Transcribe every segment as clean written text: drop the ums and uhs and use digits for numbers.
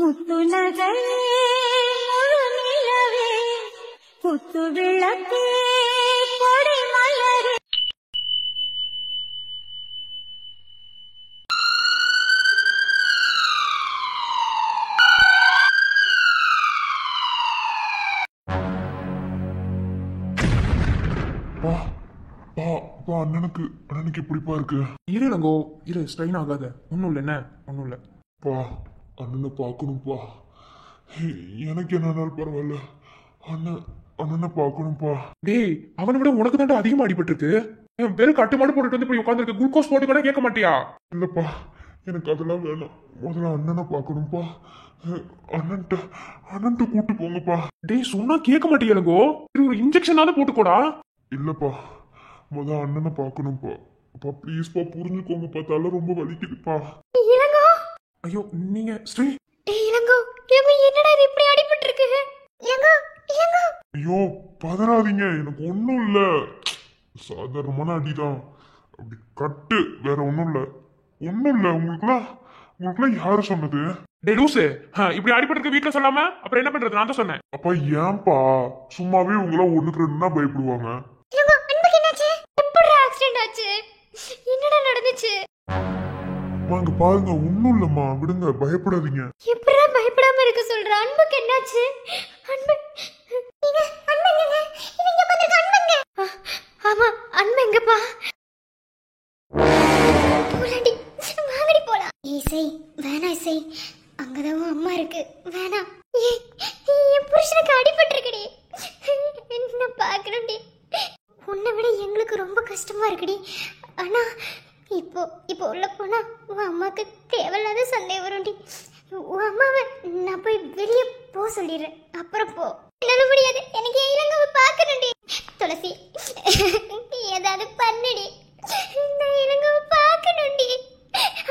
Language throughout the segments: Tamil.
முத்து நகை முழு நிலவே குத்து விளக்கே கொடி மலரே. அண்ணனுக்கு எப்படிப்பா இருக்கு? இரு இளங்கோ, இரு, ஸ்ட்ரெயின் ஆகாத. ஒன்றும் இல்லை, என்ன ஒன்றும் இல்லை. பா, அண்ணனை பார்க்கணும்ப்பா. எனக்கு என்னாலும் பரவாயில்ல, அண்ணனை பார்க்கணும்ப்பா. டேய், அவனை விட உனக்கு தாண்டா அதிகமாக அடிபட்டிருக்கு. வெறும் கட்டுமாடு போட்டுட்டு வந்து போய் உட்காந்துருக்கு. குளுக்கோஸ் போட்டு கூட கேட்க மாட்டியா? இல்லப்பா, எனக்கு அதெல்லாம் வேணாம். முதல்ல அண்ணனை பார்க்கணும்ப்பா. அண்ணன்ட்ட கூட்டு போங்கப்பா. டேய், சொன்னா கேட்க மாட்டியா இளங்கோ? ஒரு இன்ஜெக்ஷனாவது போட்டுக்கோடா. இல்லப்பா, முதல் அண்ணனை பார்க்கணும்ப்பா. அப்பா ப்ளீஸ்ப்பா, புரிஞ்சுக்கோங்கப்பா. தலை ரொம்ப வலிக்குதுப்பா. இளங்கோ, ஐயோ, நீங்க ஸ்ரீ. இளங்கோ, என்னடா இது இப்படி அடிபட்டு இருக்கு? இளங்கோ, இளங்கோ. ஐயோ, பதறாதீங்க, எனக்கு ஒன்றும் இல்லை. சாதாரணமான அடிதான். அப்படி கட்டு, வேற ஒன்றும் இல்லை. உங்களுக்குலாம் யாரு சொன்னது? டேய் லூசு, இப்படி அடிபட்டு வீட்டுல சொல்லாம அப்புறம் என்ன பண்றது? நான் தான் சொன்னேன். அப்பா ஏன்பா சும்மாவே உங்களாம் ஒண்ணுக்கு ரெண்டுனா பயப்படுவாங்க? இளங்கோ, அன்புக்கு என்னாச்சு? எப்படி ஆக்சிடென்ட் ஆச்சு? என்னடா நடந்துச்சு? அங்க பாருங்க, ஒண்ணும் இல்லம்மா, விடுங்க, பயப்படாதீங்க. எப்படிடா பயப்படாம இருக்க சொல்ற? அன்புக்கு என்னாச்சு? அன்பு, நீங்க அன்புங்க, இவங்க பண்றது அன்புங்க. ஆமா, அன்பு எங்கப்பா? போலாடி, வாங்கடி போலாம். இசை வேணாம், இசை அங்கதான் அம்மா இருக்கு, வேணாம். என் புருஷனுக்கு அடிபட்டு இருக்குடி, என்ன பாக்கணும்டி. உன்னை விட எங்களுக்கு ரொம்ப கஷ்டமா இருக்குடி. ஆனா இப்போ உள்ள போனா உன் அம்மாக்கு தேவையில்லாத சந்தேகம் வரும்டி. உன் அம்மாவை நான் போய் வெளியே போ சொல்லிடுறேன், அப்புறம் போ. என்னால முடியாது, எனக்கு இளங்கோவை பார்க்கணும்டி. துளசி, ஏதாவது பண்ணுடி, நான் இளங்கோவை பார்க்கணும்டி.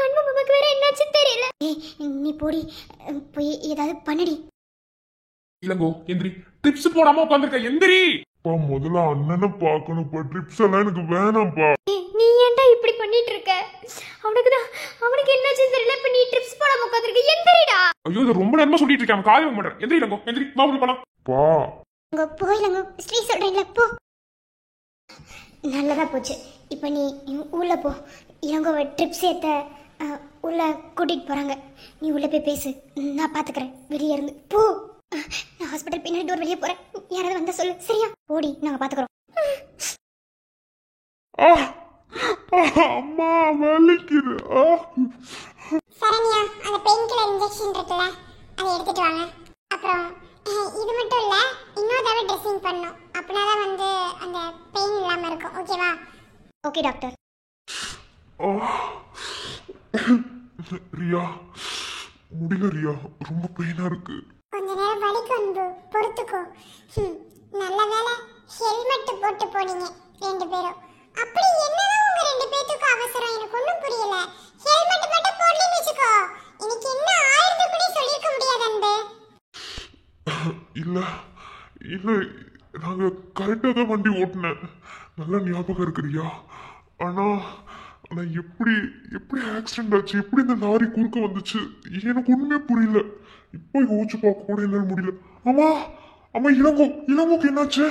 அன்பு மாமாக்கு வேற என்னாச்சு தெரியல. நீ போடி, போய் ஏதாவது பண்ணுடி. இளங்கோ, எந்திரி. டிப்ஸ் போடாம உட்காந்துருக்க, எந்திரி. பா, முதல்ல அண்ணனை பார்க்கணும்ப்பா. ட்ரிப்ஸ் எல்லாம் எனக்கு வேணாம்ப்பா. நீ ஏன்டா இப்படி பண்ணிட்டு இருக்க? அவனுக்கு என்னாச்சுன்னு தெரியல, இப்ப நீ ட்ரிப்ஸ் போடாம உட்காந்துருக்க. எந்திரிடா. ஐயோ, இது ரொம்ப நேரமா சொல்லிட்டு இருக்கேன், காது வாங்க மாட்டேன். எந்திரி இளங்கோ, எந்திரி, வா உள்ள போலாம். பா, அங்க போயிலங்க, ஸ்ரீ சொல்றேன்ல, போ. நல்லதா போச்சு. இப்ப நீ உள்ள போ. இளங்கோவை ட்ரிப்ஸ் ஏத்த உள்ள கூட்டிட்டு போறாங்க. நீ உள்ள போய் பேசு, நான் பாத்துக்கிறேன் வெளியே இருந்து. போ, நான் ஹாஸ்பிட்டல் பின்னாடி டோர் வெளியே போறேன். யாராவது வந்தா சொல்லு, சரியா? ஓடி, நாங்க பாத்துக்கிறோம். அம்மா வலிக்குது. சரண்யா, அந்த பெயின் கில்லர் இன்ஜெக்ஷன் இருக்குல்ல, அதை எடுத்துட்டு வாங்க. அப்புறம் இது மட்டும் இல்ல, இன்னொரு தடவை ட்ரெஸ்ஸிங் பண்ணணும். அப்படின்னாதான் வந்து அந்த பெயின் இல்லாம இருக்கும். ஓகேவா? Okay doctor. ரியா, முடியல ரியா, ரொம்ப பெயினா இருக்கு. கொஞ்ச நேரம் வலிக்கு வந்து பொறுத்துக்கோ. நல்ல வேலை ஹெல்மெட் போட்டு போனீங்க ரெண்டு பேரும். அப்படி என்னதான் உங்க ரெண்டு பேத்துக்கு அவசரம்? எனக்கு ஒண்ணும் புரியல. ஹெல்மெட் மட்டும் போடலன்னு வெச்சுக்கோ, எனக்கு என்ன ஆயிரத்து கூட சொல்லிருக்க முடியாது அன்பு. இல்ல, நாங்க கரெக்டா தான் வண்டி ஓட்டினேன், நல்லா ஞாபகம் இருக்கு ரியா. ஆனா எப்படி ஆக்சிடென்ட் ஆச்சு? எப்படி இந்த லாரி குறுக்க வந்துச்சு? எனக்கு ஒண்ணுமே புரியல. இப்போ யோசிச்சு பார்க்க கூட என்னால முடியல. அம்மா, இளங்கோக்கு என்னாச்சு?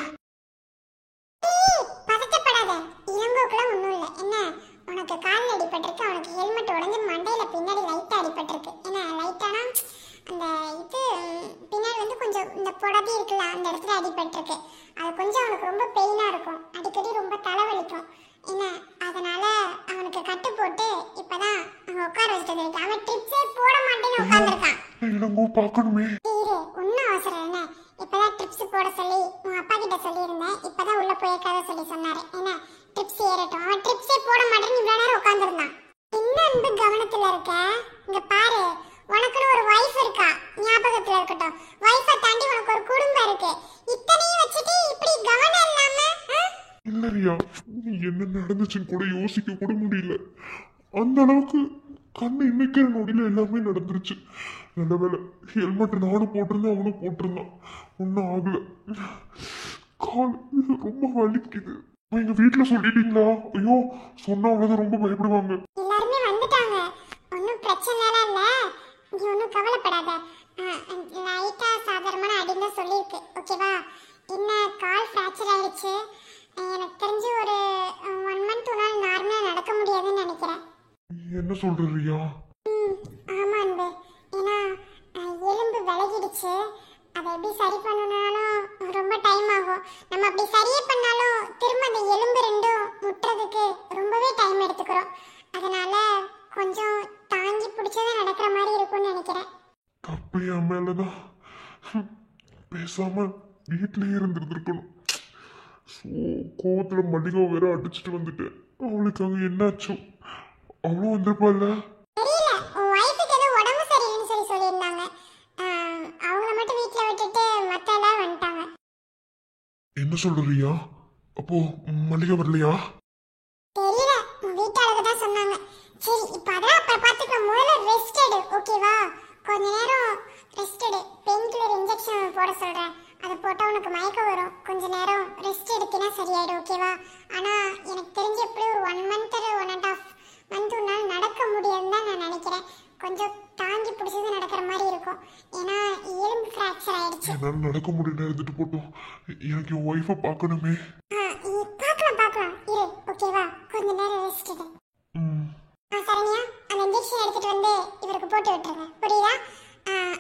பதட்டப்படாத, இளங்கோக்குலாம் ஒண்ணும் இல்ல. என்ன, உனக்கு காலில் அடிபட்டிருக்கு, அவனுக்கு ஹெல்மெட் உடைஞ்சு மண்டையில பின்னாடி லைட்டா அடிபட்டிருக்கு. என்ன லைட்டானா அந்த இது பின்னாடி வந்து கொஞ்சம் இந்த புடதி இருக்குல்ல, அந்த இடத்துல அடிபட்டிருக்கு. அது கொஞ்சம் அவனுக்கு ரொம்ப பெயினா இருக்கும், அடிக்கடி ரொம்ப தலைவலிக்கும். என்ன, அதனால அவனுக்கு கட்டு போட்டு இப்பதான் அங்க உட்கார வச்சுட்டு இருக்கு. அவன் ட்ரிப்ஸே போட மாட்டேன்னு உட்கார்ந்துருக்கான். இளங்கோ பார்க்கணுமே. இரு, ஒன்னும் அவசரம் என்ன, இப்பதான் ட்ரிப்ஸ் போட சொல்லி உங்க அப்பா கிட்ட சொல்லியிருந்தேன். இப்பதான் உள்ள போயிருக்காத சொல்லி சொன்னாரு. என்ன, ட்ரிப்ஸ் ஏறட்டும். அவன் ட்ரிப்ஸே போட மாட்டேன்னு இவ்வளவு நேரம் உட்கார்ந்துருந்தான். என்ன அன்பு கவனத்துல இருக்க? இங்க பாரு, உனக்குன்னு ஒரு வைஃப் இருக்கா, ஞாபகத்துல இருக்கட்டும். வைஃபை தாண்டி உனக்கு ஒரு குடும்பம் இருக்கு. இத்தனையும் வச்சுட்டு இப்படி கவனம் இல்லாம? இல்ல ரியா, என்ன நடந்துச்சுன்னு கூட யோசிக்க கூட முடியல. அந்த அளவுக்கு கண்ணு இன்னைக்கிற நொடியில எல்லாமே நடந்துருச்சு. நல்ல வேலை ஹெல்மெட் நானும் போட்டிருந்தேன், அவனும் போட்டிருந்தான், ஒன்றும் ஆகல. கால் ரொம்ப வலிக்குது. எங்க வீட்டுல சொல்லிட்டீங்களா? ஐயோ, சொன்னா அவ்வளவுதான் ரொம்ப பயப்படுவாங்க. எல்லாருமே வந்துட்டாங்க, ஒன்னும் பிரச்சனை இல்ல. நீ ஒன்னும் கவலைப்படாத. சொல்ற ரியா? ஆமா அன்பு. ஏன்னா எலும்பு விலகிடுச்சு. அதை எப்படி சரி பண்ணனாலும் ரொம்ப டைம் ஆகும். நம்ம அப்படி சரியே பண்ணாலும் திரும்ப அந்த எலும்பு ரெண்டும் முட்டுறதுக்கு ரொம்பவே டைம் எடுத்துக்கிறோம். அதனால கொஞ்சம் தாங்கி பிடிச்சதே நடக்கிற மாதிரி இருக்கும்னு நினைக்கிறேன். தப்பு என் மேலதான். பேசாம வீட்லயே இருந்திருக்கணும். கோவத்துல மல்லிகா வேற அடிச்சுட்டு வந்துட்டேன். அவளுக்காக என்னாச்சோ அவளும் வந்திருப்பாள்ல. தெரியல, உன் ஒய்ஃபுக்கு ஏதோ உடம்பு சரியில்லைன்னு சொல்லியிருந்தாங்க. அவங்கள மட்டும் வீட்டில் விட்டுட்டு மற்ற எல்லாரும் வந்துட்டாங்க. என்ன சொல்றியா? அப்போ மல்லிகா வரலையா? தெரியல, உன் வீட்டாளுக்கு தான் சொன்னாங்க. சரி, இப்போ அதெல்லாம் அப்புறம் பார்த்துக்கலாம். முதல்ல ரெஸ்ட் எடு, ஓகேவா? கொஞ்ச நேரம் ரெஸ்ட் எடு. பெயின் கில்லர் இன்ஜெக்ஷன் போட சொல்கிறேன். அதை போட்டால் உனக்கு மயக்கம் வரும். கொஞ்ச நேரம் ரெஸ்ட் எடுத்தினா சரியாயிடும், ஓகேவா? ஆனால் எனக்கு தெரிஞ்ச எப்படி ஒரு 1 month 1.5 month உன்னால் நடக்க முடியாதுன்னு தான் நான் நினைக்கிறேன். கொஞ்சம் தாங்கி பிடிச்சது நடக்கிற மாதிரி இருக்கும். ஏன்னா எலும்பு ஃப்ராக்சர் ஆயிடுச்சு. என்னால நடக்க முடியல, இருந்துட்டு போட்டோம். எனக்கு என் ஒய்ஃபை பார்க்கணுமே. பார்க்கலாம் இரு, ஓகேவா? கொஞ்ச நேரம் ரெஸ்ட் எடு. சரண்யா, அந்த இன்ஜெக்ஷன் எடுத்துட்டு வந்து இவருக்கு போட்டு விட்டுருங்க, புரியுதா?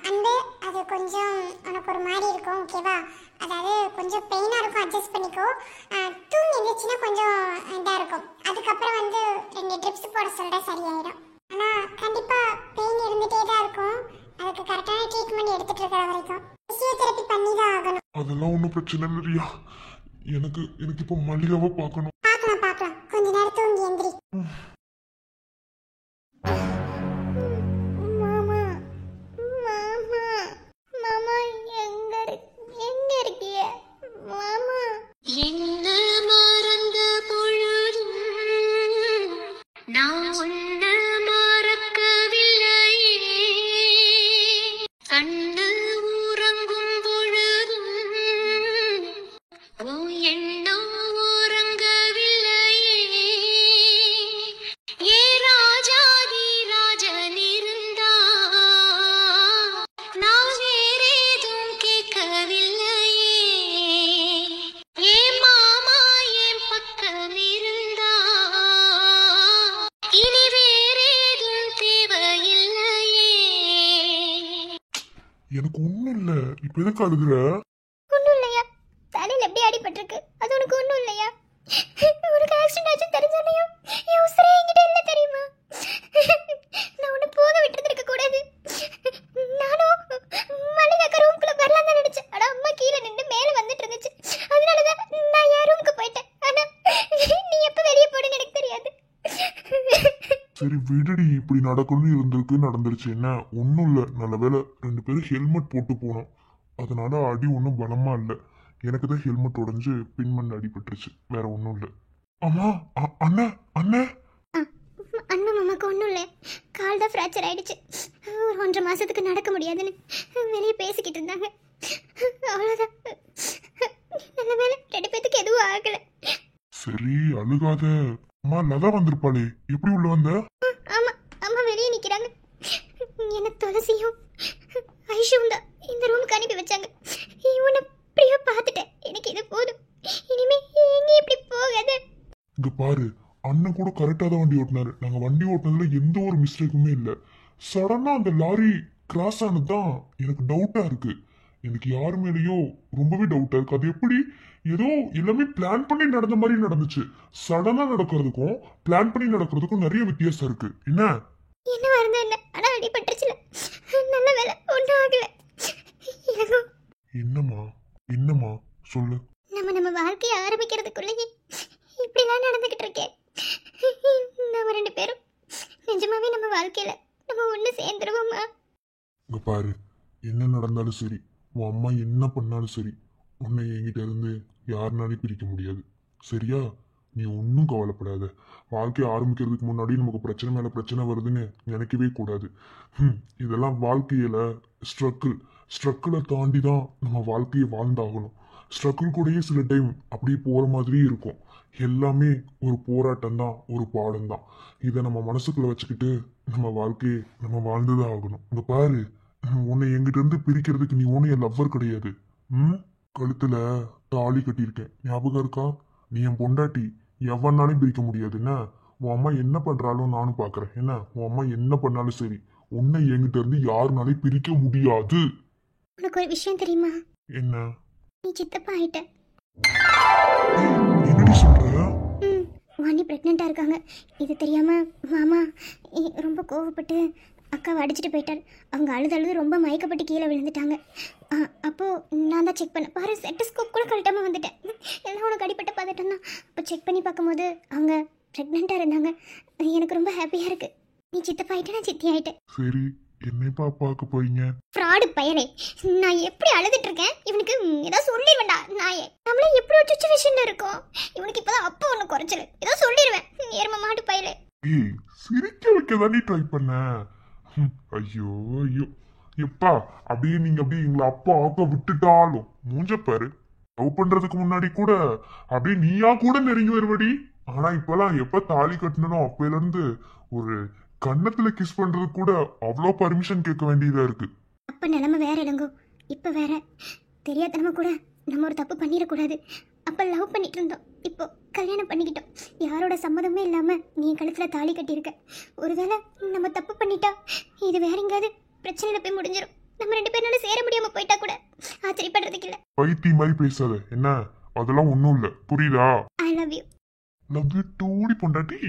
அன்பு, அது கொஞ்சம் உனக்கு ஒரு மாதிரி இருக்கும், ஓகேவா? அதாவது கொஞ்சம் பெயினாக இருக்கும், அட்ஜஸ்ட் பண்ணிக்கோ. தூங்கி எழுந்துச்சுன்னா கொஞ்சம் இதாக இருக்கும். அதுக்கப்புறம் வந்து 2 ட்ரிப்ஸ் போட சொல்கிற சரியாயிடும். ஆனால் கண்டிப்பாக பெயின் இருந்துகிட்டே தான் இருக்கும். அதுக்கு கரெக்டான ட்ரீட்மெண்ட் எடுத்துகிட்டு இருக்கிற வரைக்கும் ஃபிசியோதெரப்பி பண்ணி தான் ஆகணும். அதெல்லாம் ஒன்றும் பிரச்சனை இல்லை ரியா. எனக்கு இப்போ மல்லிகாவை பார்க்கணும். பார்க்கலாம். கொஞ்ச நேரம் தூங்கி எந்திரி. மாமா மாமா மாமா எங்க இருக்கீங்க மாமா? என்ன மறந்த பொழுதும் நான் உன்னை மறக்கவில்லையே. கண்ணு உறங்கும் பொழுதும் உன் எண்ணம் உறங்கவில்லையே. ஏ ராஜாதி ராஜன் இருந்தா நான் வேறேதும் கேட்கவில்லையே. ஏ மாமா என் பக்கம் இருந்தா இனி வேறேதும் தேவையில்லையே. எனக்கு ஒன்றும் இல்லை. இப்போ எதுக்கு அழுகுற? ஒன்றும் இல்லையா? தலையில் எப்படி அடிபட்டிருக்கு? அது உனக்கு ஒன்றும் இல்லையா? உனக்கு ஆக்சிடென்ட் ஆச்சு தெரிஞ்சோனையும் என் உசுரே என்கிட்ட இல்லை தெரியுமா? நான் உன்னை போக விட்டுருந்துருக்க கூடாது. நானும் மல்லிகாக்கா ரூம்குள்ள வரலாம் தான் நினைச்சேன். ஆனா அம்மா கீழே நின்று மேலே வந்துட்டு இருந்துச்சு. அதனாலதான் நான் என் ரூமுக்கு போயிட்டேன். ஆனா நீ எப்ப வெளியே போடுன்னு எனக்கு தெரியாது. சரி விடுடி, இப்படி நடக்கணும்னு இருந்திருக்கு, நடந்துருச்சு. என்ன ஒன்றும் இல்லை. நல்ல வேலை 2 பேரும் ஹெல்மெட் போட்டு போனோம். அதனால அடி ஒன்றும் பலமா இல்லை. எனக்கு தான் ஹெல்மெட் உடஞ்சு பின்மண் அடிபட்டுருச்சு, வேற ஒன்றும் இல்லை. அம்மா, அண்ணன் அண்ணன் அண்ணன் மாமாக்கு ஒன்றும் இல்லை. கால் தான் ஃப்ராக்சர் ஆயிடுச்சு. ஒரு 1.5 மாசத்துக்கு நடக்க முடியாதுன்னு வெளியே பேசிக்கிட்டு இருந்தாங்க. அவ்வளோதான். நல்ல வேலை 2 பேத்துக்கு எதுவும் ஆகலை. சரி அழுகாத. அம்மா லதா வந்திருப்பாளே, எப்படி உள்ள வந்த? ஆமா அம்மா வெளியே நிக்கிறாங்க. என்ன துளசியும் ஐஷுவும் தான் இந்த ரூமுக்கு அனுப்பி வச்சாங்க. இவனை அப்படியே பார்த்துட்டேன். எனக்கு இது போதும். இனிமே எங்க இப்படி போகாத. இங்க பாரு, அண்ணன் கூட கரெக்டா தான் வண்டி ஓட்டினாரு. நாங்க வண்டி ஓட்டினதுல எந்த ஒரு மிஸ்டேக்குமே இல்லை. சடனா அந்த லாரி கிராஸ் ஆனதுதான் எனக்கு டவுட்டா இருக்கு. எனக்கு யாரு மேலேயோ ரொம்பவே டவுட்டா இருக்கு. அது எப்படி ஏதோ எல்லாமே பிளான் பண்ணி நடந்த மாதிரி நடந்துச்சு. சடனா நடக்கிறதுக்கும் பிளான் பண்ணி நடக்கிறதுக்கும் நிறைய வித்தியாசம் இருக்கு. என்ன இருந்தா என்ன? ஆனா அடிபட்டுருச்சுல. நல்ல வேலை ஒன்றும் ஆகல. என்னம்மா சொல்லு. நம்ம வாழ்க்கையை ஆரம்பிக்கிறதுக்குள்ளேயே இப்படிலாம் நடந்துகிட்டு இருக்கேன். நம்ம 2 பேரும் நிஜமாவே நம்ம வாழ்க்கையில நம்ம ஒண்ணு சேர்ந்துருவோமா? இங்க பாரு, என்ன நடந்தாலும் சரி, உன் அம்மா என்ன பண்ணாலும் சரி, உன்னை என்கிட்ட இருந்து யாருனாலையும் பிரிக்க முடியாது. சரியா? நீ ஒன்றும் கவலைப்படாத. வாழ்க்கையை ஆரம்பிக்கிறதுக்கு முன்னாடி நமக்கு பிரச்சனை மேலே பிரச்சனை வருதுன்னு நினைக்கவே கூடாது. இதெல்லாம் வாழ்க்கையில ஸ்ட்ரக்கிளை தாண்டி தான் நம்ம வாழ்க்கையை வாழ்ந்தாகணும். ஸ்ட்ரகிள் கூடயே சில டைம் அப்படியே போகிற மாதிரி இருக்கும். எல்லாமே ஒரு போராட்டம் தான், ஒரு பாடம் தான். இதை நம்ம மனசுக்குள்ள வச்சுக்கிட்டு நம்ம வாழ்க்கையை நம்ம வாழ்ந்துதான் ஆகணும். இங்க பாரு, உன்னை என்கிட்ட இருந்து பிரிக்கிறதுக்கு நீ ஒன்றும் என் லவ்வர் கிடையாது. கழுத்துல தாலி கட்டியிருக்கேன், ஞாபகம் இருக்கா? நீ என் பொண்டாட்டி, எவனாலையும் பிரிக்க முடியாதுன்னா உன் அம்மா என்ன பண்றாலும் நானும் பாக்குறேன். என்ன உன் அம்மா என்ன பண்ணாலும் சரி, உன்னை என்கிட்ட இருந்து யாருனாலையும் பிரிக்க முடியாது. உனக்கு ஒரு விஷயம் தெரியுமா? என்ன? நீ சித்தப்பா ஆயிட்ட. என்னடி சொல்ற? வாணி பிரெக்னெண்டா இருக்காங்க. இது தெரியாம மாமா ரொம்ப கோவப்பட்டு அக்காவை அடிச்சுட்டு போயிட்டார். அவங்க அழுது ரொம்ப மயக்கப்பட்டு கீழே விழுந்துட்டாங்க. அப்போ நான் தான் செக் பண்ணேன். பாரு, செட்டஸ்கோப் கூட கழட்டாம வந்துட்டேன். எல்லாம் உனக்கு அடிப்பட்ட பார்த்துட்டேன்னா அப்போ செக் பண்ணி பார்க்கும்போது அவங்க ப்ரெக்னெண்ட்டாக இருந்தாங்க. எனக்கு ரொம்ப ஹாப்பியாக இருக்கு. நீ சித்தப்பா ஆயிட்ட, நான் சித்தி ஆயிட்டேன். சரி, என்னைப்பா பார்க்க போறீங்க? ஃப்ராடு பயலே, நான் எப்படி அழுதுட்டு இருக்கேன், இவனுக்கு ஏதாவது சொல்லிடுவேன்டா. நாயே, நம்மளே எப்படி ஒரு சுச்சுவேஷன்ல இருக்கோம். இவனுக்கு இப்பதான் அப்பா ஒண்ணு குறைச்சல, ஏதோ சொல்லிடுவேன். நேர்ம மாடு பயலே. ஏய், சிரிக்க வைக்க தானே ட்ரை பண்ண. ஐயோ ஐயோ, எப்பா அப்படியே நீங்க அப்படியே எங்களை அப்பா ஆக்க விட்டுட்டாலும் மூஞ்ச பாரு. லவ் பண்றதுக்கு முன்னாடி கூட அப்படியே நீயா கூட நெருங்கி வருவடி. ஆனா இப்பெல்லாம் எப்ப தாலி கட்டணும் அப்பையில இருந்து ஒரு கன்னத்துல கிஸ் பண்றது கூட அவ்வளோ பர்மிஷன் கேட்க வேண்டியதா இருக்கு. அப்ப நிலைமை வேற இடங்கோ, இப்ப வேற. தெரியாதனமா கூட நம்ம ஒரு தப்பு பண்ணிடக்கூடாது. அப்ப லவ் பண்ணிட்டு இருந்தோம், இப்போ கல்யாணம் பண்ணிக்கிட்டோம். யாரோட சம்மதமே இல்லாம நீ கழுத்துல தாலி கட்டியிருக்க. ஒருவேளை நம்ம தப்பு பண்ணிட்டா இது வேற எங்காவது பிரச்சனையில போய் முடிஞ்சிடும். நம்ம 2 பேரும் சேர முடியாம போயிட்டா கூட ஆச்சரியப்படுறதுக்கு இல்ல. பைத்தி மாதிரி பேசாத என்ன, அதெல்லாம் ஒண்ணும் இல்ல, புரியுதா? I love you. Love you டூடி பொண்டாட்டி.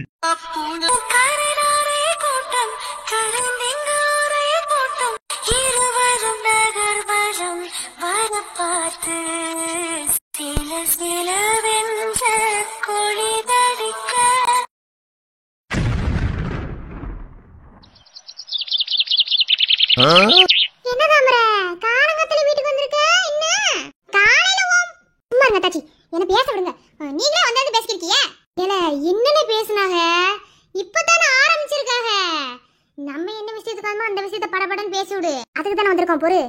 என்ன தாமரை, காலங்கத்துல வீட்டுக்கு வந்திருக்க? என்ன காலையில சும்மா இருங்க தாச்சி, என்ன பேச விடுங்க. நீங்களே வந்து பேசிக்கிட்டீங்க. ஏல என்னென்ன பேசுனாங்க, இப்பதானே ஆரம்பிச்சிருக்காங்க. நம்ம என்ன விஷயத்துக்காம அந்த விஷயத்த படபடன்னு பேசி விடு. அதுக்கு தானே வந்திருக்கோம். பொறு,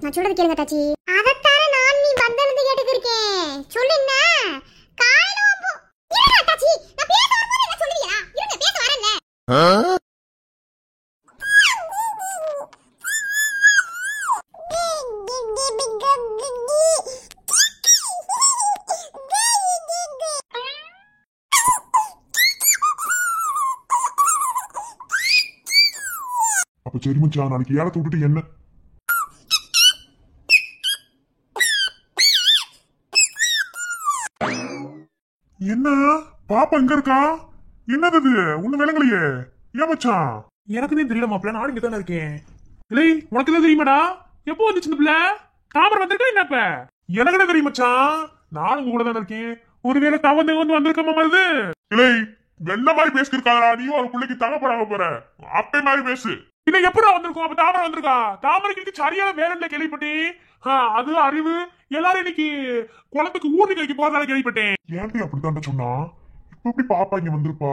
நான் சொல்றது கேளுங்க தாச்சி. அதத்தானே நான் நீ வந்தனது கேட்டுக்கு இருக்கேன். சொல்லு என்ன காலையில போ. இருடா தாச்சி, நான் பேச வரும்போது என்ன சொல்லுவியா? இருங்க பேச வரேன்ல. அப்ப சரி மச்சான், நாளைக்கு ஏலத்தை விட்டுட்டு என்ன என்ன பாப்பா எங்க இருக்கா? என்னது இது? ஒண்ணு விளங்கலையே. ஏன் மச்சான்? எனக்கு தான் தெரியல மாப்பிள்ள, நான் இங்க தானே இருக்கேன். இல்லை, உனக்கு தான் தெரியுமாடா? எப்போ வந்துச்சு இந்த பிள்ளை? தாமரை வந்திருக்கா என்னப்ப? எனக்கு என்ன தெரியும் மச்சான், நானும் உங்க கூட தானே இருக்கேன். ஒருவேளை தவந்து வந்திருக்க மாதிரி. இல்லை, வெள்ள மாதிரி பேசிருக்காங்களா? நீயும் ஒரு பிள்ளைக்கு தகப்படாம போற அப்பே மாதிரி பேசு. இல்ல எப்படா வந்திருக்கோம்? அப்ப தாமரை வந்திருக்கா? தாமரைக்கு சரியான வேலை இல்லை கேள்விப்பட்டேன். அது அறிவு எல்லாரும் இன்னைக்கு குளத்துக்கு ஊர்னி கழிக்க போறதால கேள்விப்பட்டேன். ஏன்டி அப்படித்தான் சொன்னா? இப்ப எப்படி பாப்பா இங்க வந்திருப்பா?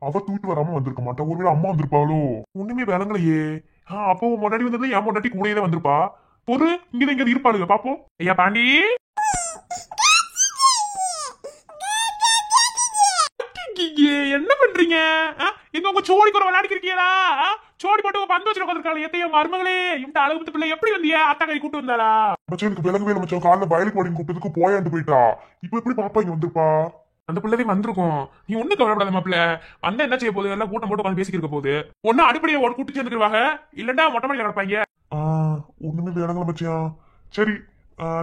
அவ தூக்கிட்டு வராம வந்திருக்க மாட்டா. ஒருவேளை அம்மா வந்திருப்பாளோ? ஒண்ணுமே விளங்கலையே. அப்போ முன்னாடி வந்தது என் முன்னாடி கூடயே தான் வந்திருப்பா. பொறு, இங்க இருப்பாளுங்க பாப்போம். ஐயா பாண்டி, என்ன பண்றீங்க? எங்க உங்க சோடி கூட விளையாடிக்கிறீங்களா? சோடி போட்டு உங்க பந்து வச்சு உட்காந்துருக்காள். எத்தையும் மருமகளே, இந்த அழகு பிள்ளை எப்படி வந்தியா? அத்தா கை கூட்டு வந்தாளா? மச்சான் எனக்கு விளங்கவே இல்லை மச்சான். காலைல வயலுக்கு வாடின்னு கூப்பிட்டதுக்கு போயாண்டு போயிட்டா. இப்ப எப்படி பாப்பா இங்க வந்திருப்பா? அந்த பிள்ளையும் வந்திருக்கும். நீ ஒண்ணு கவலைப்படாத மாப்பிள்ள. வந்தா என்ன செய்ய போகுது? எல்லாம் கூட்டம் போட்டு உட்காந்து பேசிக்கிற போகுது. ஒன்னு அடிப்படையை ஒரு கூட்டு சேர்ந்துருவாங்க, இல்லண்டா மொட்டை மாடியில கிடப்பாங்க. ஒண்ணுமே விளங்கல மச்சான். சரி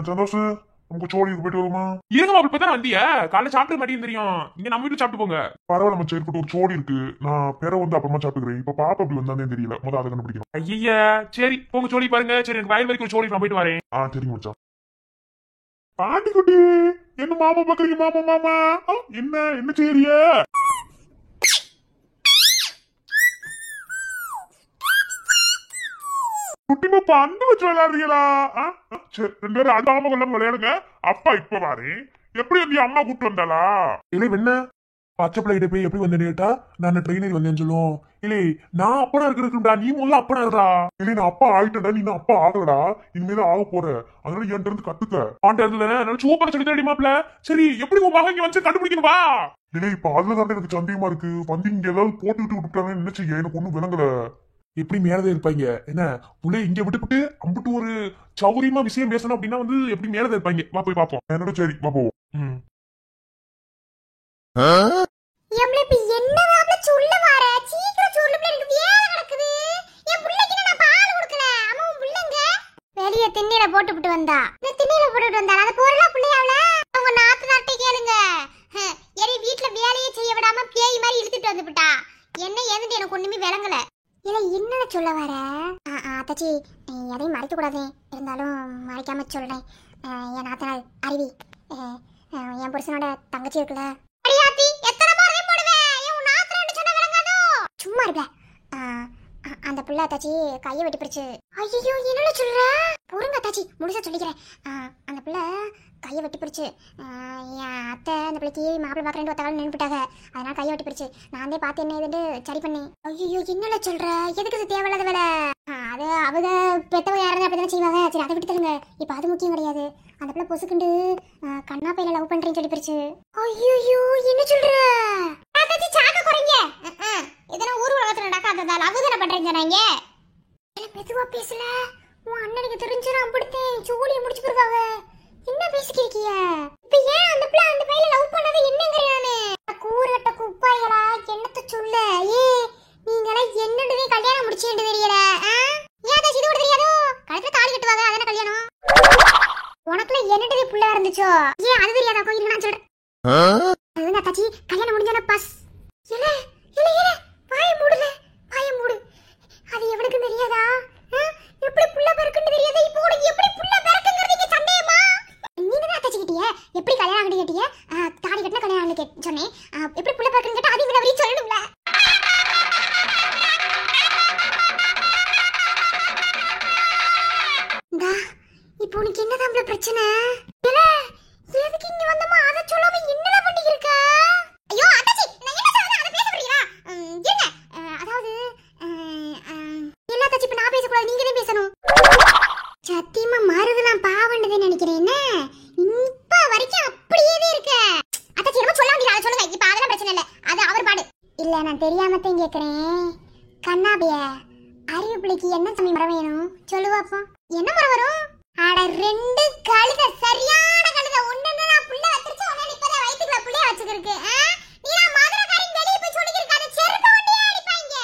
சந்தோஷம், நமக்கு சோழிக்கு போயிட்டு வருமா? இருங்க மாப்பிள்ள, இப்பதான் வந்தியா? காலைல சாப்பிட்டு மாட்டேன்னு தெரியும். இங்க நம்ம வீட்டுல சாப்பிட்டு போங்க. பரவாயில்ல மச்சான், இருக்கட்டும். ஒரு சோடி இருக்கு, நான் பேர வந்து அப்புறமா சாப்பிட்டுக்கிறேன். இப்ப பாப்பா அப்படி வந்தானே தெரியல, முதல்ல அதை கண்டுபிடிக்கணும். ஐயா சரி, போங்க சோழி பாருங்க. சரி, எனக்கு வயல் வரைக்கும் சோழி நான் போயிட்டு வரேன். சரிங்க மச்சான். பாட்டி குட்டி, என்ன மாமா பாக்குறீங்க? மாமா மாமா என்ன என்ன செய்யறிய? குட்டிமா பந்து வச்சு விளையாடுறீங்களா? சரி, 2 பேரும் அந்த ஆமா கொள்ளாம விளையாடுங்க. அப்பா இப்ப வாரு. எப்படி வந்து அம்மா கூட்டு வந்தாளா? இல்லை என்ன பச்சை பிள்ளைகிட்ட போய் எப்படி வந்து கேட்டா நான் ட்ரெயினர் வந்தேன்னு சொல்லுவோம். இல்லை, நான் அப்பனா இருக்கிறா, நீ முதல்ல அப்பனா இருக்கா? இல்லை, நான் அப்பா ஆயிட்டேன்டா, நீ நான் அப்பா ஆகலடா. இனிமேதான் ஆக போற. அதனால என்கிட்ட இருந்து கத்துக்க. ஆண்ட இருந்தது சூப்பரா சொல்லி தரடி மாப்பிள்ள. சரி, எப்படி உன் மகன் இங்க வந்து கண்டுபிடிக்கணும் வா. இல்லை, இப்ப அதுலதான் எனக்கு சந்தேகமா இருக்கு. வந்து இங்க ஏதாவது போட்டு விட்டுட்டாங்க என்ன செய்ய? எனக்கு ஒண்ணும் விளங்கல. எப்படி மேலதான் இருப்பாங்க? என்ன புள்ளை இங்க விட்டுவிட்டு அம்பிட்டு ஒரு சௌரியமா விஷயம் பேசணும் அப்படின்னா வந்து எப்படி மேலதான் இருப்பாங்க? வா போய் பாப்போம். என்னோட சரி வா போவோம். எம்ல இப்ப என்ன போட்டுவிட்டு வந்தா. திண்ணையில போட்டுட்டு வந்தா. அது போறலாம் பிள்ளையாவல. அவங்க நாத்தனார்ட்ட கேளுங்க. எரி வீட்ல வேலையே செய்ய விடாம பேய் மாதிரி இழுத்துட்டு வந்துட்டா. என்ன ஏதுன்னு எனக்கு ஒண்ணுமே விளங்கல. இல்ல என்னன்னு சொல்ல வர? தச்சி எதையும் மறைக்க கூடாது. இருந்தாலும் மறைக்காம சொல்றேன். என் நாத்தனார் அருவி என் புருஷனோட தங்கச்சி இருக்குல்ல. அடியாத்தி எத்தனை முறை போடுவேன்? என் நாத்தனார்னு சொன்னா விளங்காதோ? சும்மா இருப்ப. அந்த பிள்ளை தாச்சி கையை வெட்டி பிடிச்சு. ஐயோ என்னல சொல்ற? பொறுங்க தாச்சி முழுசா சொல்லிக்கிறேன். அந்த பிள்ளை கையை வெட்டி பிடிச்சு. என் அத்தை அந்த பிள்ளைக்கு மாப்பிள்ளை பார்க்குறேன் ஒத்தகாலம் நின்றுட்டாங்க. அதனால கையை வெட்டி பிடிச்சு நானே பார்த்து என்ன இதுன்னு சரி பண்ணேன். ஐயோ என்னல சொல்ற? எதுக்கு இது தேவையில்லாத வேலை? அது அவங்க பெத்தவங்க யாராவது அப்படிதான் செய்வாங்க. சரி அதை விட்டு தருங்க. இப்போ அது முக்கியம் கிடையாது. அந்த பிள்ளை பொசுக்குண்டு கண்ணா பையில லவ் பண்றேன்னு சொல்லி பிடிச்சு. ஐயோ என்ன சொல்ற? சாக்க குறைங்க. இதெல்லாம் ஊர் உலகத்துல நடக்காததா? லவ் தானே பண்றேன்னு சொன்னாங்க. மெதுவா பேசல. உன் அண்ணனுக்கு தெரிஞ்சிடும் அப்படித்தேன் சூழிய முடிச்சு போடுவாங்க. என்ன பேசிக்கிறீங்க? இப்ப ஏன் அந்த பிள்ளை அந்த பையில லவ் பண்ணது என்னங்கறானே? கூரட்ட குப்பாய்களா என்னத்த சொல்ல? நீங்களா என்னடவே கல்யாணம் முடிச்சேன்னு தெரியல. ஏன் தாச்சி இது கூட தெரியாதோ? கழுத்துல தாலி கட்டுவாங்க அதான கல்யாணம். உனக்குல என்னடவே புள்ள இருந்துச்சோ? ஏன் அது தெரியாதா? கோயிலுக்கு நான் சொல்றேன். அதுதான் தாச்சி கல்யாணம் முடிஞ்சன பஸ். இல்ல இல்ல இல்ல வாய மூடுல. வாய மூடு. அது எவனுக்கு தெரியாதா? எப்படி புள்ள பிறக்குன்னு தெரியாதா? இப்போ உனக்கு எப்படி புள்ள பிறக்குங்கிறதுக்கு சந்தேகமா? நீங்க தான் தாச்சிக்கிட்டியே எப்படி கல்யாணம் ஆகணும் கேட்டியே. தாடி கட்டின கல்யாணம் ஆகணும் சொன்னேன். எப்படி புள்ள பிறக்குன்னு கேட்டா அது இவ்வளவு வரையும் சொல்லணும்ல. இப்போ உனக்கு என்னதான் பிரச்சனை? எதுக்கு இங்க வந்தமா அதை சொல்லாம என்னடா பண்ணிட்டு இருக்க? ஐயோ அத்தாச்சி நான் என்ன சொல்றேன் அதை பேச புரியுதா? என்ன அதாவது எல்லா தாச்சி இப்ப நான் பேசக்கூடாது நீங்க தான் பேசணும். சத்தியமா மருது நான் பாவண்டதுன்னு நினைக்கிறேன். என்ன இப்ப வரைக்கும் அப்படியே இருக்க? அத்தாச்சி என்ன சொல்ல முடியல அதை சொல்லுங்க. இப்ப அதெல்லாம் பிரச்சனை இல்ல. அது அவர் பாடு. இல்ல நான் தெரியாமத்தான் கேக்குறேன். கண்ணாபிய அறிவு பிள்ளைக்கு என்ன சமயம் மரம் வேணும் சொல்லுவாப்போ. என்ன மரம் வரும்? அட ரெண்டு கழுத சரியான கழுத. ஒண்ணுன்னு நான் புள்ள வச்சிருச்சு. ஒண்ணு இப்பதான் வயித்துக்குள்ள புள்ளைய வச்சிருக்கு. நீனா மதுரக்காரின் வெளிய போய் சொல்லிருக்காத செருப்பு வண்டியா அடிப்பாங்க.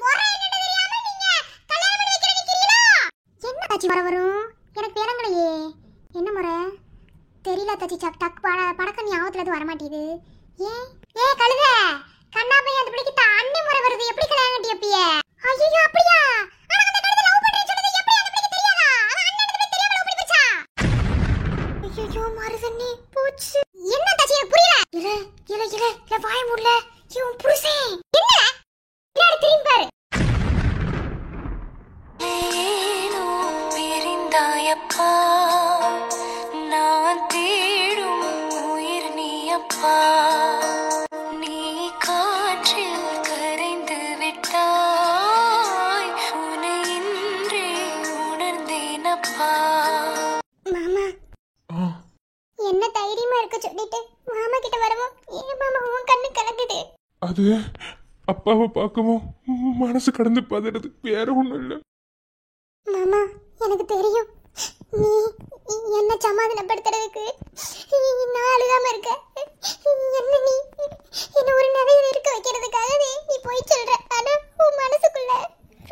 முறை என்னன்னு தெரியாம நீங்க கல்யாணம் பண்ணி வைக்கிற நிக்கிறீங்களா? என்ன தாச்சி மரம் வரும்? எனக்கு பேரங்களையே. என்ன முறை? தெரியல தாச்சி. சக் டக் படக்க ஞாபகத்துல அது வர மாட்டேங்குது. ஏன் கழுத கண்ணா பையன் அந்த பிள்ளைக்கு அண்ணி முறை வருது. எப்படி கல்யாணம் கட்டி வைப்பிய? ஐயோ அப்படியா? மருதண்ணி பூச்சு. என்ன தாச்சி எனக்கு புரியல. இல்ல வாய மூடல. இவன் புருஷன் என்ன பின்னாடி திரும்பி பாரு. ஏனோ பிரிந்தாயப்பா நான் தேடும் உயிர் நீயப்பா. நீ காற்றில் கரைந்து விட்டாய். உன்னை இன்றே உணர்ந்தேனப்பா. மாமா என்ன தைரியமா இருக்க சொல்லிட்டு மாமா கிட்ட வரவும் ஏன் மாமா உன் கண்ணு கலங்குது? அது அப்பாவை பார்க்கவும் மனசு கடந்து பதறது. வேற ஒண்ணும் இல்ல மாமா. எனக்கு தெரியும் நீ என்ன சமாதானப்படுத்துறதுக்கு நான் அழுகாம இருக்க. என்ன நீ என்ன ஒரு நிலையில இருக்க வைக்கிறதுக்காகவே நீ போய் சொல்ற. ஆனா உன் மனசுக்குள்ள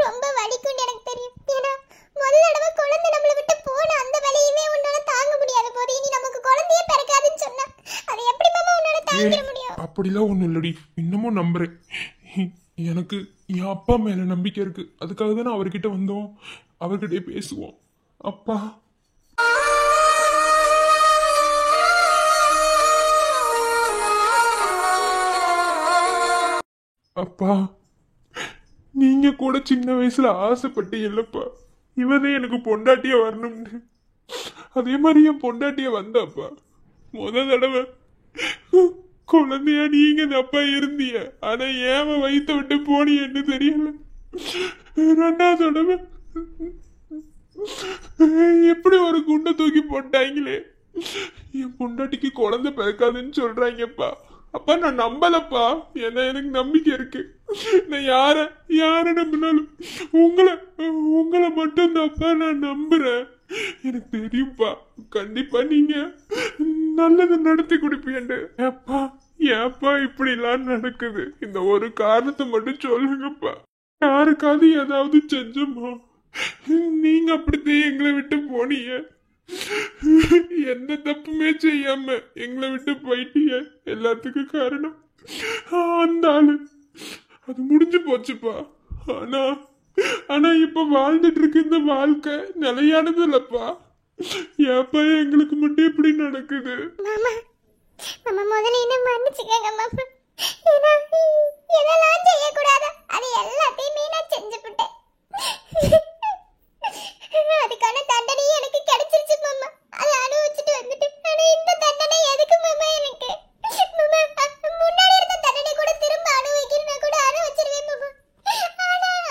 ரொம்ப வலிக்குன்னு எனக்கு தெரியும். ஏன்னா முதல் தடவை குழந்தை நம்மளை விட்டு போன அந்த வலியுமே உன்னால தாங்க முடியாத போது இனி நமக்கு குழந்தையே பிறக்காதுன்னு சொன்னா அது எப்படி மாமா உன்னால தாங்கிட முடியும்? அப்படிலாம் ஒண்ணும் இல்லடி. இன்னமும் நம்புறேன். எனக்கு என் அப்பா மேல நம்பிக்கை இருக்கு. அதுக்காக தான் அவர்கிட்ட வந்தோம். அவர்கிட்டே பேசுவோம். அப்பா அப்பா நீங்க கூட சின்ன வயசுல ஆசைப்பட்டீங்கல்லப்பா இவதான் எனக்கு பொண்டாட்டிய வரணும்னு. அதே மாதிரி என் பொண்டாட்டிய வந்தாப்பா. முத தடவை குழந்தையா நீங்க அப்பா இருந்தீங்க. ஆனா ஏன் வயிற்ற விட்டு போனீங்கன்னு தெரியல. ரெண்டாவது தடவை எப்படி ஒரு குண்டை தூக்கி போட்டாங்களே. என் பொண்டாட்டிக்கு குழந்தை பிறக்காதுன்னு சொல்றாங்கப்பா. அப்பா நான் நம்பலப்பா. ஏன்னா எனக்கு நம்பிக்கை இருக்கு. நான் யார நம்பினாலும் உங்களை மட்டும் தான்ப்பா நான் நம்புறேன். எனக்கு தெரியும்ப்பா கண்டிப்பா நீங்க நல்லது நடத்தி கொடுப்பீங்க. ஏப்பா இப்படி எல்லாம் நடக்குது? இந்த ஒரு காரணத்தை மட்டும் சொல்லுங்கப்பா. யாருக்காவது ஏதாவது செஞ்சோமா? நீங்க அப்படித்தான் எங்களை விட்டு போனீங்க. எந்த தப்புமே செய்யாம எங்களை விட்டு போயிட்டீங்க. எல்லாத்துக்கும் காரணம் அந்த ஆளு. அது முடிஞ்சு போச்சுப்பா. ஆனா ஆனா இப்ப வாழ்ந்துட்டு இருக்கு இந்த வாழ்க்கை நிலையானது இல்லப்பா. ஏப்பா எங்களுக்கு மட்டும் இப்படி நடக்குது? மாமா மாமா முதல்ல என்ன மன்னிச்சுக்கங்க மாமா. ஏன்னா எதெல்லாம் செய்யக்கூடாது அது எல்லாத்தையுமே நான் செஞ்சுவிட்டேன். அதுக்கான தண்டனை எனக்கு கிடைச்சிருச்சு மாமா. அதை அனுபவிச்சுட்டு வந்துட்டேன். ஆனா இந்த தண்டனை எதுக்கு மாமா எனக்கு? மாமா முன்னாடி இருந்த தண்டனை கூட திரும்ப அனுபவிக்கிறேன்னா கூட அனுபவிச்சிருவேன் மாமா.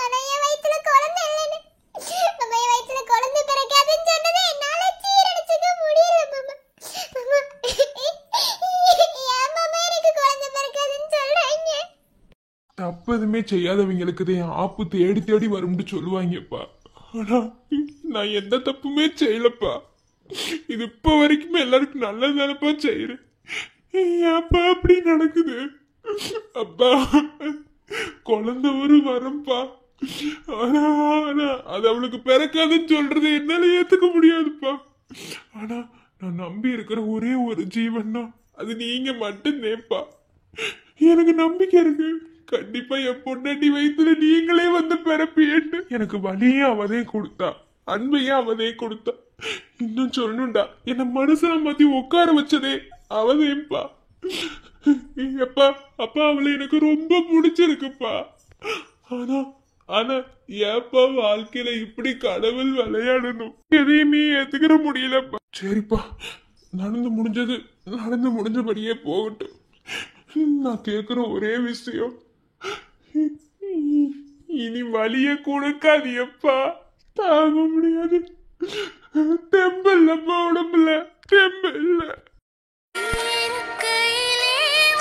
ஆனா என் வயித்துல குழந்தை இல்லைன்னு மாமா, என் வயித்துல குழந்தை பிறக்காதுன்னு சொன்னதை என்னால சீரடிச்சுக்க முடியல மாமா. மாமா ஏன் மாமா எனக்கு குழந்தை பிறக்காதுன்னு சொல்றாங்க? தப்பு எதுவுமே செய்யாதவங்களுக்கு தான் ஆப்பு தேடி தேடி வரும்னு சொல்லுவாங்கப்பா. ஆனா நான் எந்த தப்புமே செய்யலப்பா. இது இப்ப வரைக்குமே எல்லாருக்கும் நல்லதானப்பா செய்யறேன். ஏப்பா அப்படி நடக்குது? அப்பா குழந்தை ஒரு வரம்பா. ஆனா ஆனா அது அவளுக்கு பிறக்காதுன்னு சொல்றது என்னால ஏத்துக்க முடியாதுப்பா. ஆனா நான் நம்பி இருக்கிற ஒரே ஒரு ஜீவன் தான் அது நீங்க மட்டும்தேப்பா. எனக்கு நம்பிக்கை இருக்கு. கண்டிப்பா என் பொண்டாட்டி வயித்துல நீங்களே வந்து பிறப்பியன்னு. எனக்கு வலியும் அவதே கொடுத்தா, அன்பையும் அவதே கொடுத்தா. இன்னும் சொல்லணும்டா, என்ன மனுஷன மாத்தி உட்கார வச்சதே அவதேப்பா. எப்பா அப்பா அவளை எனக்கு ரொம்ப பிடிச்சிருக்குப்பா. ஆனா ஆனா ஏப்பா வாழ்க்கையில இப்படி கடவுள் விளையாடணும்? எதையுமே ஏத்துக்கிற முடியலப்பா. சரிப்பா, நடந்து முடிஞ்சபடியே போகட்டும். நான் கேக்குற ஒரே விஷயம், இனி வலிய கொடுக்காதியப்பா. தாங்க முடியாது. தெம்பில்லப்பா, உடம்புல தெம்பில்ல. இருக்கையிலே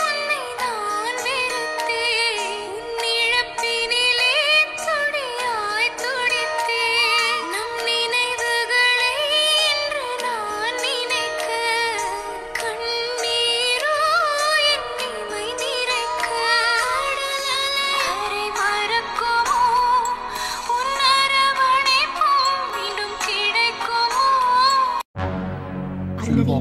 உன்னைதான் வெறுத்தேன். உன் இழப்பினிலே துடியாய் துடித்தேன். நம் நினைவுகளை இன்று நான் நினைக்க கண்ணீரோ என் இமை நிறைக்க. கடலலை மறக்குமோ உன் அரவணைப்போ மீண்டும் கிடைக்குமோ? செல்வா,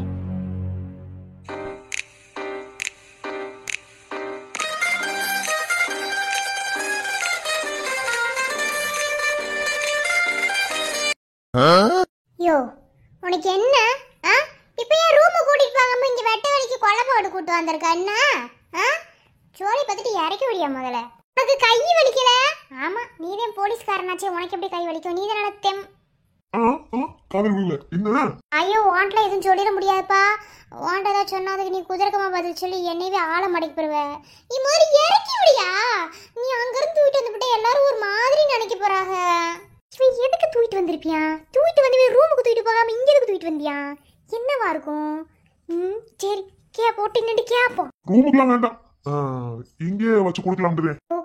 யோ உனக்கு என்ன? இப்போ ஏன் ரூமு கூட்டிட்டு போகாம இங்க வெட்ட வலிக்கு கொலை போட்டு கூட்டு வந்திருக்க என்ன? சோழி பார்த்துட்டு இறக்கி விடியா முதல்ல. உனக்கு கை வலிக்கல? ஆமா, நீதான் போலீஸ்காரனாச்சே, உனக்கு எப்படி கை வலிக்கும்? நீ தான தெம். காதல் இல்ல என்ன? ஐயோ வாண்ட்ல எதுவும் சொல்லிட முடியாதுப்பா. வாண்ட ஏதாவது சொன்னா அதுக்கு நீ குதிரக்கமா பதில் சொல்லி என்னையவே ஆள மடக்கி போடுவ. நீ முதல்ல இறக்கி விடியா. நீ அங்கிருந்து தூக்கிட்டு வந்துவிட்ட எல்லாரும் ஒரு மாதிரி நினைக்க போறாங்க. எதுக்கு தூக்கிட்டு வந்திருப்பியா? தூக்கிட்டு வந்து ரூமுக்கு தூக்கிட்டு போகாம இங்க எதுக்கு தூக்கிட்டு வந்தியா? என்னவா இருக்கும்? சரி போட்டு நின்று கேப்போம். ரூமுக்குலாம் வேண்டாம், இங்கே வச்சு கொடுக்கலாம்.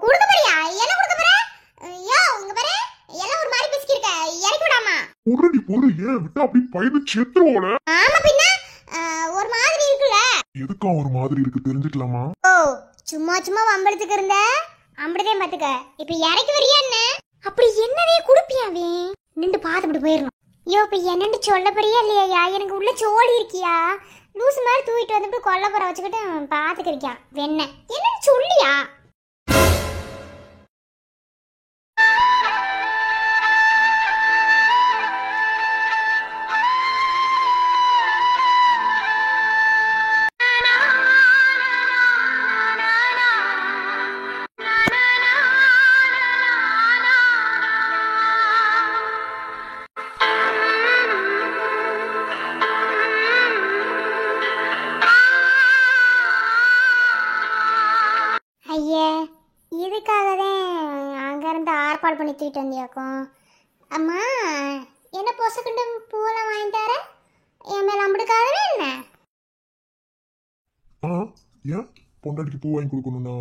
கொடுக்க போறியா? என்ன கொடுக்க போற? யோ இங்க பாரு, எல்லாம் ஒரு மாதிரி பேசிக்கிருக்க. இறக்கி விடாமா? பொருள் ஏன் விட்டா அப்படி பயந்து செத்துருவோல. ஆமா பின்ன ஒரு மாதிரி இருக்குல்ல. எதுக்கா ஒரு மாதிரி இருக்கு தெரிஞ்சுக்கலாமா? ஓ சும்மா சும்மா வம்பளத்துக்கு இருந்த அம்படதே பாத்துக்க. இப்ப இறக்கி வரியா என்ன? அப்படி என்னவே குடுப்பியாவே? நின்று பார்த்துட்டு போயிடணும். ஐயோ இப்ப என்னன்னு சொல்ல போறியா இல்லையா? எனக்கு உள்ள சோழி இருக்கியா? லூசு மாதிரி தூக்கிட்டு வந்துட்டு கொல்ல போற வச்சுக்கிட்டு பாத்துக்கிறியான் வெண்ண. என்னன்னு சொல்லியா? ஏற்பாடு பண்ணி தூக்கிட்டு வந்தியாக்கும். அம்மா என்ன பொசக்கிட்டு பூவெல்லாம் வாங்கிட்டார? என் மேல அம்பிடுக்காதவே என்ன? ஏன் பொண்டாட்டிக்கு பூ வாங்கி கொடுக்கணும்னா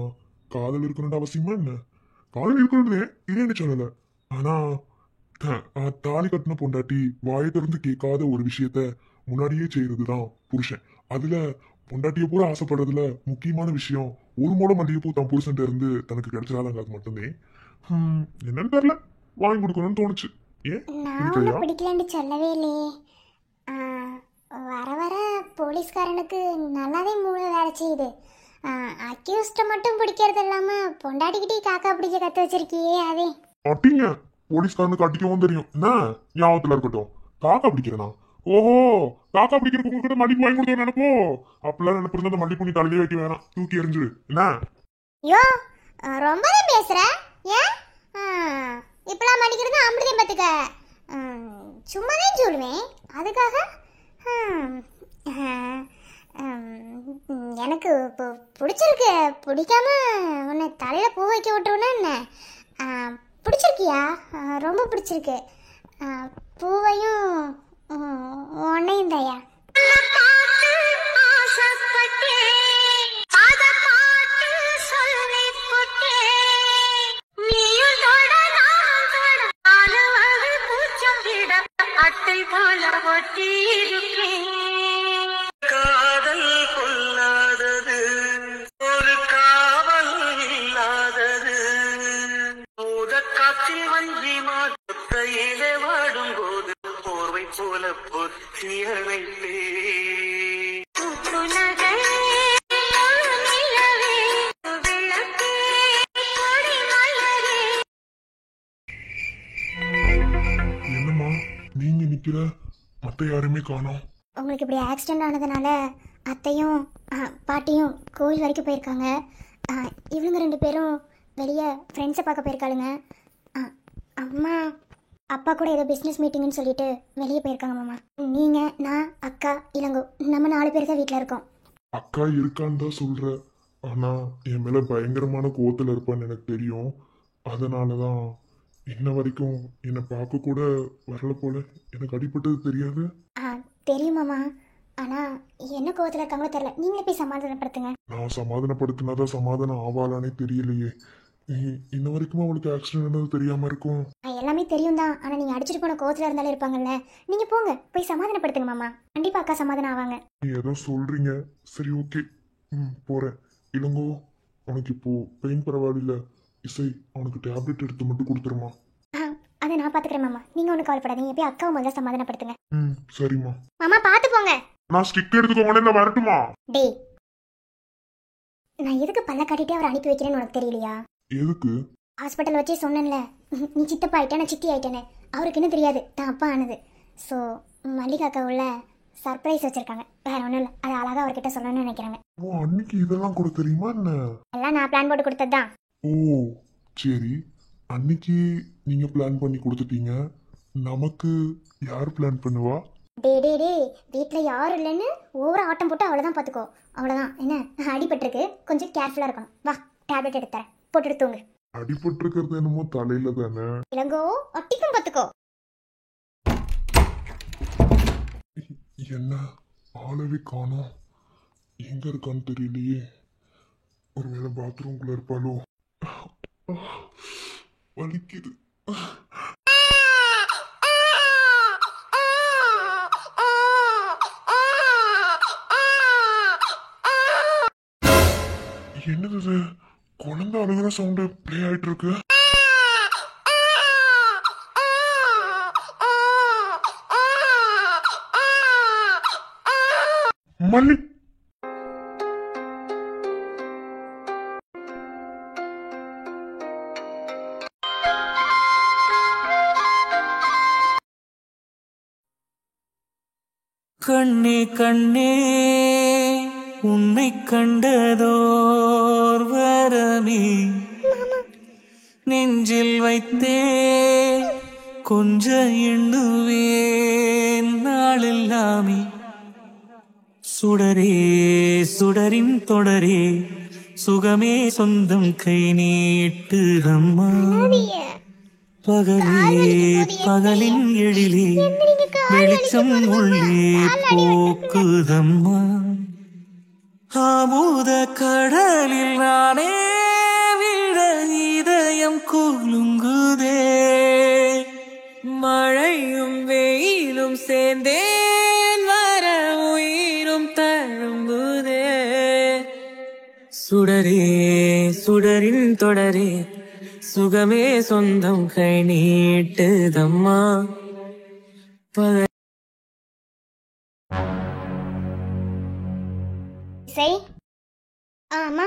காதல் இருக்கணும்னு அவசியமா என்ன? காதல் இருக்கணும்னு இது என்ன சொல்லல. ஆனா தாலி கட்டின பொண்டாட்டி வாயை திறந்து கேட்காத ஒரு விஷயத்த முன்னாடியே செய்யறதுதான் புருஷன். அதுல பொண்டாட்டிய பூரா ஆசைப்படுறதுல முக்கியமான விஷயம் ஒரு மூலம் மல்லிகைப்பூ தான் புருஷன் இருந்து தனக்கு கிடைச்சாதாங்க. அது மட்டும்தான் என்னன்னு தெரியல, வாங்கி கொடுக்கணும்னு தோணுச்சு. ஏன் நான் பிடிக்கலையா? ஒன்றும் பிடிக்கலன்னு சொல்லவே இல்லையே. ஆ, வர வர போலீஸ்காரனுக்கு நல்லாவே மூளை வேலை செய்யுது. அக்யூஸ்ட்டை மட்டும் பிடிக்கிறது இல்லாமல் பொண்டாட்டிக்கிட்டே காக்கா பிடிக்க கற்று வச்சிருக்கியே அதே. அட்டிங்க போலீஸ்காரனுக்கு அடிக்கவும் தெரியும் என்ன ஞாபகத்துல இருக்கட்டும். காக்கா பிடிக்கிறனா? ஓஹோ, காக்கா பிடிக்கிறதுக்கு உங்ககிட்ட மல்லிப்பூ வாங்கி கொடுக்க நினைப்போ. அப்பெல்லாம் நினைப்பிருந்தா அந்த மல்லிப்பூ நீ தலையிலே வைக்க வேணாம், தூக்கி எறிஞ்சிடு என்ன. யோ, ரொம்பவே பேசுற. ஏன் இப்பெல்லாம் மடிக்கிறது அமிர்தம் பார்த்துக்க. சும்மாதான் சொல்லுவேன் அதுக்காக. எனக்கு பிடிச்சிருக்கு. பிடிக்காம உன்னை தலையில் பூ வைக்க விட்டுருன்னா என்ன? பிடிச்சிருக்கியா? ரொம்ப பிடிச்சிருக்கு. பூவையும் உன்னையும் தயா. காதல் கொள்ளாதது ஒரு காவல் இல்லாதது காற்றில் வஞ்சி மாத்தையிலே வாடும் போது போர்வை போல பொத்தி அணைத்தே. என்னம்மா நீங்க நிக்கிற, மத்த யாருமே காணோம். உங்களுக்கு இப்படி ஆக்சிடெண்ட் ஆனதுனால அத்தையும் பாட்டியும் கோயில் வரைக்கும் போயிருக்காங்க. இவங்க 2 பேரும் வெளியே ஃப்ரெண்ட்ஸை பார்க்க போயிருக்காளுங்க. அம்மா அப்பா கூட ஏதோ பிஸ்னஸ் மீட்டிங்னு சொல்லிட்டு வெளியே போயிருக்காங்க மாமா. நீங்கள், நான், அக்கா, இளங்கோ, நம்ம 4 பேர் தான் வீட்டில் இருக்கோம். அக்கா இருக்கான்னு தான் சொல்ற, ஆனா என் மேல பயங்கரமான கோவத்துல இருப்பான்னு எனக்கு தெரியும். அதனாலதான் இன்ன வரைக்கும் என்னை பார்க்க கூட வரல போல. எனக்கு அடிபட்டது தெரியாது. தெரியும் மாமா, ஆனால் என்ன கோவத்தில் இருக்காங்களோ தெரில. நீங்களே போய் சமாதானப்படுத்துங்க. நான் சமாதானப்படுத்தினாதான் சமாதானம் ஆவாளானே தெரியலையே. இன்ன வரைக்கும் அவளுக்கு ஆக்சிடென்ட் ஆனது தெரியாம இருக்கும். எல்லாமே தெரியும் தான், ஆனால் நீங்கள் அடிச்சுட்டு போன கோவத்தில் இருந்தாலே இருப்பாங்கல்ல. நீங்கள் போங்க, போய் சமாதானப்படுத்துங்க மாமா. கண்டிப்பாக அக்கா சமாதானம் ஆவாங்க. நீ ஏதோ சொல்றீங்க, சரி ஓகே, போறேன். இளங்கோ, உனக்கு இப்போ பெயின் பரவாயில்ல. இசை, அவனுக்கு டேப்லெட் எடுத்து மட்டும் கொடுத்துருமா. அதை நான் பார்த்துக்கிறேன் மாமா, நீங்கள் ஒன்றும் கவலைப்படாதீங்க. போய் அக்காவை முதல்ல சமாதானப்படுத்துங்க. சரிம்மா. மாமா பார்த்து போங்க. நான் ஸ்டிக் எடுத்துக்கோங்க, நான் வரட்டுமா? டேய், நான் எதுக்கு பல்ல காட்டிட்டே அவரை அனுப்பி வைக்கிறேன்னு உனக்கு தெரியலையா? எதுக்கு? ஹாஸ்பிட்டல் வச்சே சொன்னேன்ல, நீ சித்தப்பா ஆயிட்டே, நான் சித்தி ஆயிட்டேன்னு. அவருக்கு இன்னும் தெரியாது தான் அப்பா ஆனது. ஸோ மல்லிகா அக்கா உள்ள சர்ப்ரைஸ் வச்சிருக்காங்க. வேற ஒன்றும் இல்லை, அதை அழகாக அவர்கிட்ட சொல்லணும்னு நினைக்கிறாங்க. ஓ, அன்னைக்கு இதெல்லாம் கூட தெரியுமா என்ன? எல்லாம் நான் பிளான் போட்டு கொடுத்தது தான். ஓ சரி, அன்னைக்கு நீங்க பிளான் பண்ணி கொடுத்துட்டீங்க. நமக்கு யார் பிளான் பண்ணுவா? டே வீட்டில் யாரும் இல்லைன்னு ஓவரா ஆட்டம் போட்டு அவ்வளோதான் பார்த்துக்கோ. அவ்வளோதான். என்ன அடிபட்டிருக்கு, கொஞ்சம் கேர்ஃபுல்லாக இருக்கணும். வா, டேப்லெட் எடுத்துறேன், போட்டுட்டு தூங்கு. அடிபட்டிருக்கிறது என்னமோ தலையில தானே. இளங்கோ, ஒட்டிக்கும் பார்த்துக்கோ. என்ன ஆளவே காணோம், எங்க இருக்கான்னு தெரியலையே. ஒருவேளை பாத்ரூம்குள்ள இருப்பாளோ? வலிக்குது. என்னது இது? குழந்தை அழுகிற சவுண்டு பிளே ஆயிட்டு இருக்கு. மல்லி, கண்ணே கண்ணே உன்னை கண்டதோர் வரமே நெஞ்சில் வைத்தே கொஞ்ச எண்ணுவேன் நாளெல்லாமே. சுடரே சுடரின் தொடரே சுகமே சொந்தம் கை நீட்டுதம்மா. பகலே பகலின் எழிலே வெளிச்சம் உள்ளே போக்குதம்மா. ஆமோத கடலில் நானே விட இதயம் குலுங்குதே. மழையும் வெயிலும் சேர்ந்தேன் வர உயிரும் தழும்புதே. சுடரே சுடரின் தொடரே சுகமே சொந்தம் கை நீட்டுதம்மா இசை ஆமா